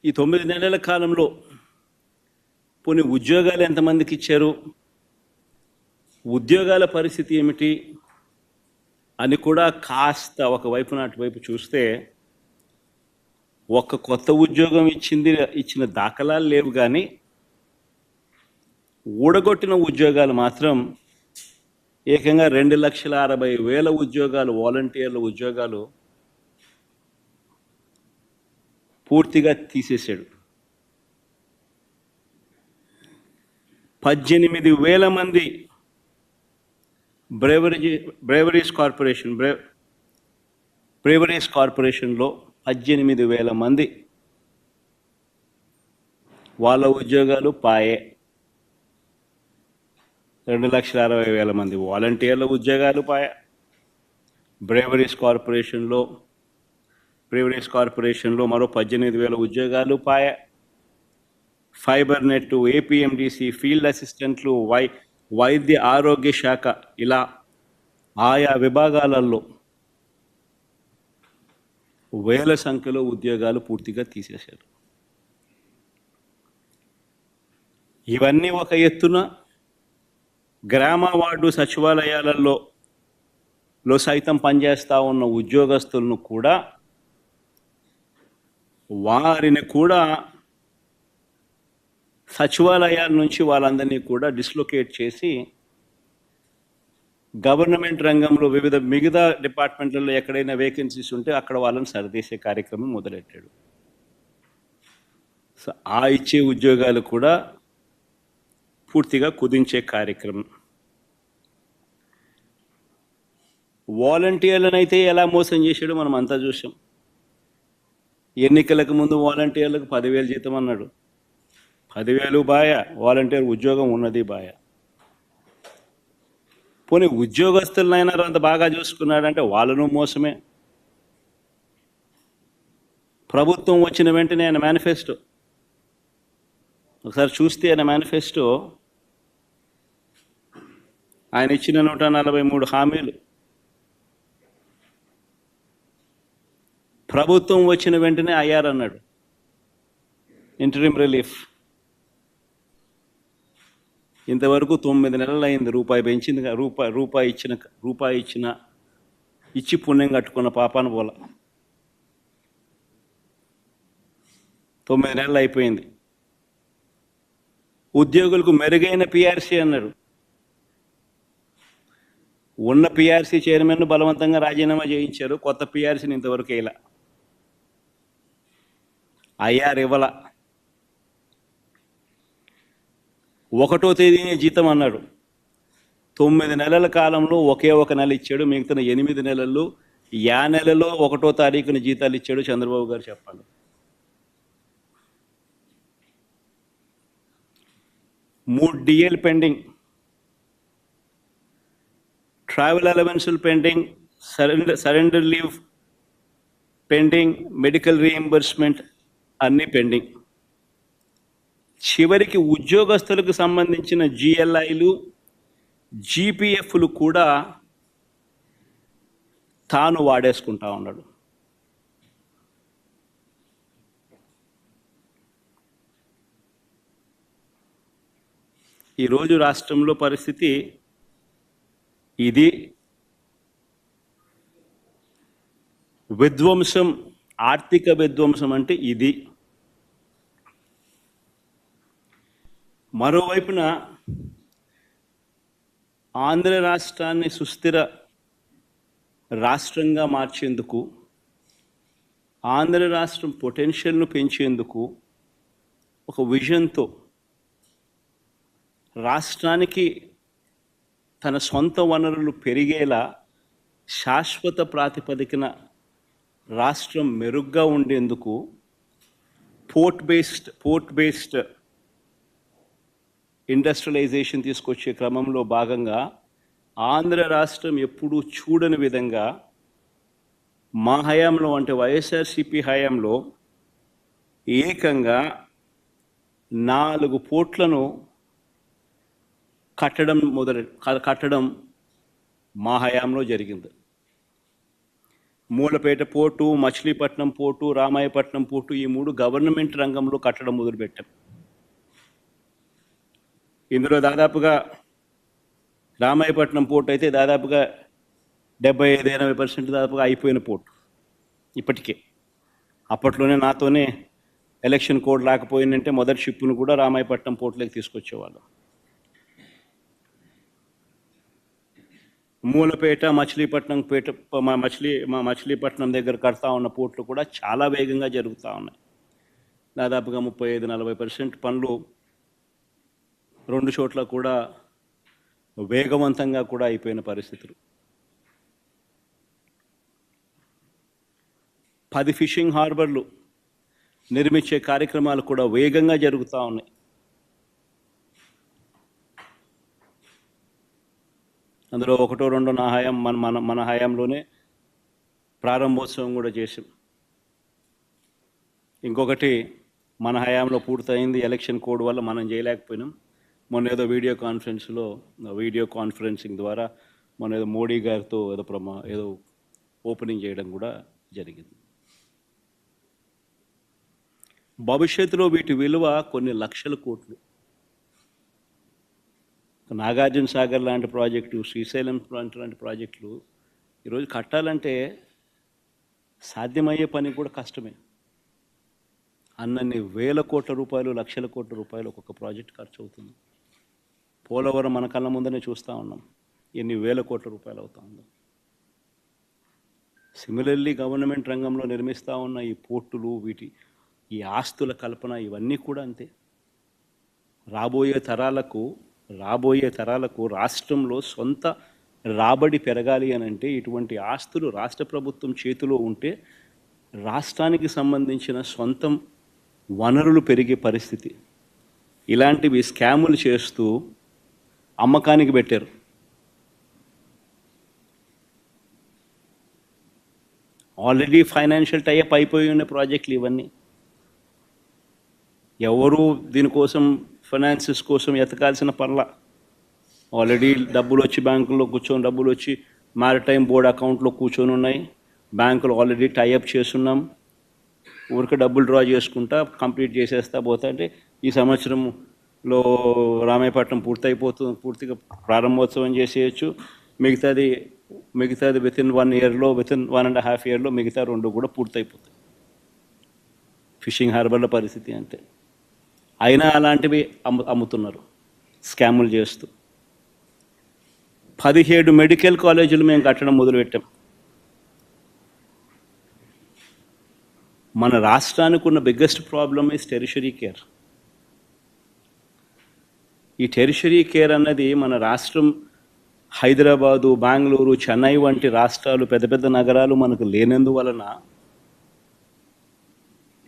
ఈ 9 నెలల కాలంలో పోనీ ఉద్యోగాలు ఎంతమందికి ఇచ్చారు, ఉద్యోగాల పరిస్థితి ఏమిటి అని కూడా కాస్త ఒకవైపు అటువైపు చూస్తే ఒక్క కొత్త ఉద్యోగం ఇచ్చిన దాఖలాలు లేవు, కానీ ఊడగొట్టిన ఉద్యోగాలు మాత్రం ఏకంగా 2,60,000 ఉద్యోగాలు, వాలంటీర్ల ఉద్యోగాలు పూర్తిగా తీసేశాడు. 18,000 మంది బ్రేవరీస్ కార్పొరేషన్లో 18,000 మంది వాళ్ళ ఉద్యోగాలు పాయే. 2,60,000 మంది వాలంటీర్ల ఉద్యోగాలు పాయే. బ్రేవరీస్ కార్పొరేషన్లో మరో 18,000 ఉద్యోగాలు పాయే. ఫైబర్ నెట్, ఏపీఎండిసి, ఫీల్డ్ అసిస్టెంట్లు, వైద్య ఆరోగ్య శాఖ, ఇలా ఆయా విభాగాలలో వేల సంఖ్యలో ఉద్యోగాలు పూర్తిగా తీసేశారు. ఇవన్నీ ఒక ఎత్తున గ్రామ వార్డు సచివాలయాలలో సైతం పనిచేస్తూ ఉన్న ఉద్యోగస్తులను కూడా, వారిని కూడా సచివాలయాల నుంచి వాళ్ళందరినీ కూడా డిస్లొకేట్ చేసి గవర్నమెంట్ రంగంలో మిగతా డిపార్ట్మెంట్లలో ఎక్కడైనా వేకెన్సీస్ ఉంటే అక్కడ వాళ్ళని సరిదేసే కార్యక్రమం మొదలెట్టాడు. సో ఆ ఇచ్చే ఉద్యోగాలు కూడా పూర్తిగా కుదించే కార్యక్రమం. వాలంటీర్లనైతే ఎలా మోసం చేశాడో మనం అంతా చూసాం. ఎన్నికలకు ముందు వాలంటీర్లకు 10,000 జీతం అన్నాడు. 10,000 బాయ, వాలంటీర్ ఉద్యోగం ఉన్నది బాయ. పోనీ ఉద్యోగస్తులనైనా అంత బాగా చూసుకున్నాడంటే వాళ్ళను మోసమే. ప్రభుత్వం వచ్చిన వెంటనే ఆయన మేనిఫెస్టో ఒకసారి చూస్తే, ఆయన మేనిఫెస్టో ఆయన ఇచ్చిన 143 హామీలు ప్రభుత్వం వచ్చిన వెంటనే అయ్యారన్నాడు. ఇంటరిమ్ రిలీఫ్ ఇంతవరకు 9 నెలలు అయింది. రూపాయి పెంచింది, రూపాయి ఇచ్చి పుణ్యం కట్టుకున్న పాపాను పోల. 9 నెలలు అయిపోయింది. ఉద్యోగులకు మెరుగైన పిఆర్సీ అన్నాడు. ఉన్న పిఆర్సీ చైర్మన్ బలవంతంగా రాజీనామా చేయించారు. కొత్త పిఆర్సీని ఇంతవరకు ఇలా ఐఆర్ ఇవ్వాల. 1వ తేదీనే జీతం అన్నాడు. 9 నెలల కాలంలో ఒకే ఒక నెల ఇచ్చాడు. మిగతా 8 నెలల్లో నెలలో 1వ తారీఖున జీతాలు ఇచ్చాడు చంద్రబాబు గారు. చెప్పండి. 3 డిఎల్ పెండింగ్, ట్రావెల్ అలవెన్సులు pending, surrender leave pending, medical reimbursement అన్నీ పెండింగ్. చివరికి ఉద్యోగస్తులకు సంబంధించిన జిఎల్ఐలు, జీపీఎఫ్లు కూడా తాను వాడేసుకుంటా ఉన్నాడు. ఈరోజు రాష్ట్రంలో పరిస్థితి ఇది. విధ్వంసం, ఆర్థిక విధ్వంసం అంటే ఇది. మరోవైపున ఆంధ్ర రాష్ట్రాన్ని సుస్థిర రాష్ట్రంగా మార్చేందుకు, ఆంధ్ర రాష్ట్రం పొటెన్షియల్ను పెంచేందుకు ఒక విజన్తో రాష్ట్రానికి తన సొంత వనరులు పెరిగేలా శాశ్వత ప్రాతిపదికన రాష్ట్రం మెరుగ్గా ఉండేందుకు పోర్ట్ బేస్డ్ ఇండస్ట్రియలైజేషన్ తీసుకొచ్చే క్రమంలో భాగంగా ఆంధ్ర రాష్ట్రం ఎప్పుడూ చూడని విధంగా మా హయాంలో, అంటే వైఎస్ఆర్సీపీ హయాంలో, ఏకంగా 4 పోర్ట్లను కట్టడం మా హయాంలో జరిగింది. Mulapeta port, Machilipatnam port, Ramayapatnam port, ఈ 3 గవర్నమెంట్ రంగంలో కట్టడం మొదలుపెట్టాం. ఇందులో దాదాపుగా రామాయపట్నం పోర్టు అయితే దాదాపుగా 75-80% దాదాపుగా అయిపోయిన పోర్టు ఇప్పటికే. అప్పట్లోనే నాతోనే ఎలక్షన్ కోడ్ రాకపోయిందంటే మొదటి షిప్ను కూడా రామాయపట్నం పోర్టులోకి తీసుకొచ్చేవాళ్ళం. మూలపేట, మచిలీపట్నం మచిలీపట్నం దగ్గర కడతా ఉన్న పోర్టులు కూడా చాలా వేగంగా జరుగుతూ ఉన్నాయి. దాదాపుగా 35-40% పనులు 2 చోట్ల కూడా వేగవంతంగా కూడా అయిపోయిన పరిస్థితులు. 10 ఫిషింగ్ హార్బర్లు నిర్మించే కార్యక్రమాలు కూడా వేగంగా జరుగుతూ ఉన్నాయి. అందులో 1-2 నా హయాం మన హయాంలోనే ప్రారంభోత్సవం కూడా చేసాం. ఇంకొకటి మన హయాంలో పూర్తయింది, ఎలక్షన్ కోడ్ వల్ల మనం చేయలేకపోయినాం. మొన్న ఏదో వీడియో కాన్ఫరెన్సింగ్ ద్వారా మొన్న ఏదో మోడీ గారితో ఏదో ఓపెనింగ్ చేయడం కూడా జరిగింది. భవిష్యత్తులో వీటి విలువ కొన్ని లక్షల కోట్లు. నాగార్జున సాగర్ లాంటి ప్రాజెక్టు, శ్రీశైలం లాంటి ప్రాజెక్టులు ఈరోజు కట్టాలంటే సాధ్యమయ్యే పని కూడా కష్టమే. అన్నన్ని వేల కోట్ల రూపాయలు, లక్షల కోట్ల రూపాయలు ఒక్కొక్క ప్రాజెక్ట్ ఖర్చు అవుతుంది. పోలవరం మన కళ్ళ ముందనే చూస్తూ ఉన్నాం, ఎన్ని వేల కోట్ల రూపాయలు అవుతా ఉందో. సిమిలర్లీ గవర్నమెంట్ రంగంలో నిర్మిస్తూ ఉన్న ఈ పోర్టులు, ఈ ఆస్తుల కల్పన, ఇవన్నీ కూడా అంతే. రాబోయే తరాలకు రాష్ట్రంలో సొంత రాబడి పెరగాలి అని అంటే ఇటువంటి ఆస్తులు రాష్ట్ర ప్రభుత్వం చేతిలో ఉంటే రాష్ట్రానికి సంబంధించిన సొంతం వనరులు పెరిగే పరిస్థితి. ఇలాంటివి స్కాములు చేస్తూ అమ్మకానికి పెట్టారు. ఆల్రెడీ ఫైనాన్షియల్ టైఅప్ అయిపోయి ఉన్న ప్రాజెక్టులు ఇవన్నీ. ఎవరు దీనికోసం ఫైనాన్సెస్ కోసం ఎతకాల్సిన పర్లా. ఆల్రెడీ డబ్బులు వచ్చి బ్యాంకుల్లో డబ్బులు వచ్చి మారిటైమ్ బోర్డ్ అకౌంట్లో కూర్చొని ఉన్నాయి. బ్యాంకులు ఆల్రెడీ టైఅప్ చేస్తున్నాం. ఊరికి డబ్బులు డ్రా చేసుకుంటా కంప్లీట్ చేసేస్తా పోతా అంటే ఈ సంవత్సరంలో రామాయపట్నం పూర్తిగా ప్రారంభోత్సవం చేసేయచ్చు. మిగతాది వితిన్ 1 ఇయర్లో, వితిన్ 1.5 ఇయర్లో మిగతా 2 కూడా పూర్తయిపోతాయి. ఫిషింగ్ హార్బర్ల పరిస్థితి అంతే. అయినా అలాంటివి అమ్ముతున్నారు స్కాములు చేస్తూ. 17 మెడికల్ కాలేజీలు మేము కట్టడం మొదలుపెట్టాం. మన రాష్ట్రానికి ఉన్న biggest problem is tertiary care. ఈ టెరిషరీ కేర్ అన్నది మన రాష్ట్రం హైదరాబాదు, బెంగళూరు, చెన్నై వంటి రాష్ట్రాలు, పెద్ద నగరాలు మనకు లేనందువలన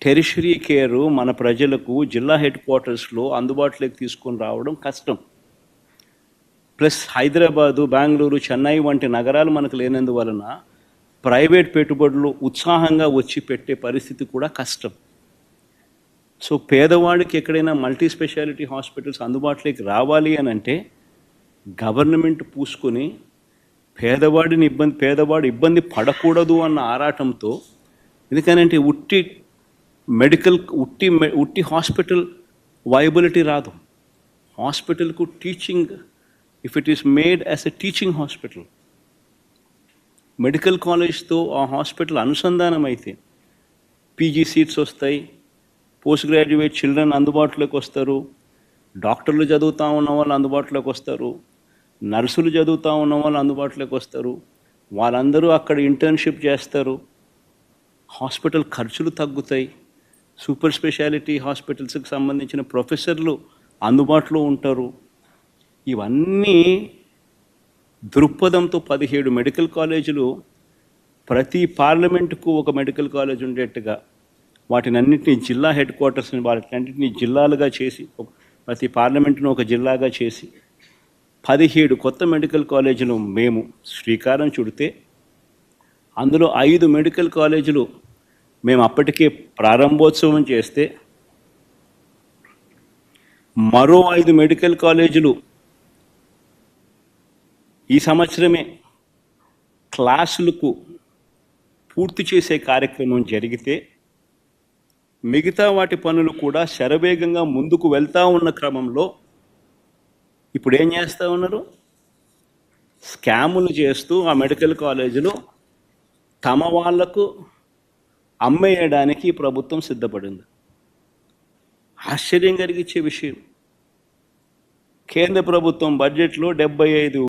టెరిషరీ కేరు మన ప్రజలకు జిల్లా హెడ్ క్వార్టర్స్లో అందుబాటులోకి తీసుకొని రావడం కష్టం. ప్లస్ హైదరాబాదు, బెంగళూరు, చెన్నై వంటి నగరాలు మనకు లేనందువలన ప్రైవేట్ పెట్టుబడులు ఉత్సాహంగా వచ్చి పెట్టే పరిస్థితి కూడా కష్టం. సో పేదవాడికి ఎక్కడైనా మల్టీ స్పెషాలిటీ హాస్పిటల్స్ అందుబాటులోకి రావాలి అని అంటే గవర్నమెంట్ పూసుకొని పేదవాడు ఇబ్బంది పడకూడదు అన్న ఆరాటంతో, ఎందుకనంటే ఉట్టి హాస్పిటల్ వైబిలిటీ రాదు. హాస్పిటల్కు teaching, if it is made as a teaching hospital, medical కాలేజ్తో ఆ హాస్పిటల్ అనుసంధానం అయితే పీజీ సీట్స్ వస్తాయి, పోస్ట్ గ్రాడ్యుయేట్ చిల్డ్రన్ అందుబాటులోకి వస్తారు, డాక్టర్లు చదువుతూ ఉన్న వాళ్ళు అందుబాటులోకి వస్తారు, నర్సులు చదువుతూ ఉన్న వాళ్ళు అందుబాటులోకి వస్తారు, వాళ్ళందరూ అక్కడ ఇంటర్న్షిప్ చేస్తారు, హాస్పిటల్ ఖర్చులు తగ్గుతాయి, సూపర్ స్పెషాలిటీ హాస్పిటల్స్కి సంబంధించిన ప్రొఫెసర్లు అందుబాటులో ఉంటారు. ఇవన్నీ దృక్పథంతో 17 మెడికల్ కాలేజీలు, ప్రతి పార్లమెంటుకు ఒక మెడికల్ కాలేజ్ ఉండేట్టుగా వాటినన్నింటినీ జిల్లా హెడ్ క్వార్టర్స్ని వాటినన్నింటినీ జిల్లాలుగా చేసి, ప్రతి పార్లమెంటును ఒక జిల్లాగా చేసి 17 కొత్త మెడికల్ కాలేజీలు మేము శ్రీకారం చుడితే, అందులో 5 మెడికల్ కాలేజీలు మేము అప్పటికే ప్రారంభోత్సవం చేస్తే, మరో 5 మెడికల్ కాలేజీలు ఈ సంవత్సరమే క్లాసులకు పూర్తి చేసే కార్యక్రమం జరిగితే మిగతా వాటి పనులు కూడా శరవేగంగా ముందుకు వెళ్తూ ఉన్న క్రమంలో ఇప్పుడు ఏం చేస్తూ ఉన్నారు? స్కాములు చేస్తూ ఆ మెడికల్ కాలేజీలో తమ వాళ్లకు అమ్మేయడానికి ప్రభుత్వం సిద్ధపడింది. ఆశ్చర్యం కలిగించే విషయం, కేంద్ర ప్రభుత్వం బడ్జెట్లో 75